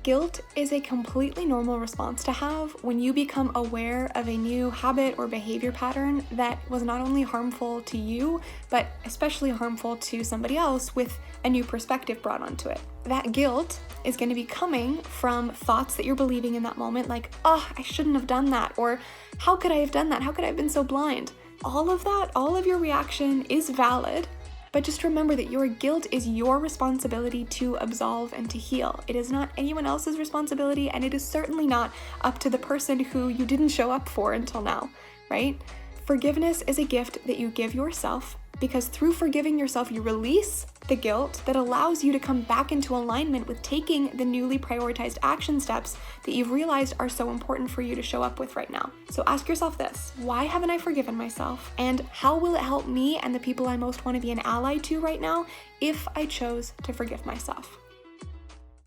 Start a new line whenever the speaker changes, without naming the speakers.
Guilt is a completely normal response to have when you become aware of a new habit or behavior pattern that was not only harmful to you, but especially harmful to somebody else with a new perspective brought onto it. That guilt is going to be coming from thoughts that you're believing in that moment, like, oh, I shouldn't have done that, or how could I have done that? How could I have been so blind? All of that, all of your reaction is valid. But just remember that your guilt is your responsibility to absolve and to heal. It is not anyone else's responsibility, and it is certainly not up to the person who you didn't show up for until now, right? Forgiveness is a gift that you give yourself, because through forgiving yourself, you release the guilt that allows you to come back into alignment with taking the newly prioritized action steps that you've realized are so important for you to show up with right now. So ask yourself this: why haven't I forgiven myself? And how will it help me and the people I most want to be an ally to right now if I chose to forgive myself?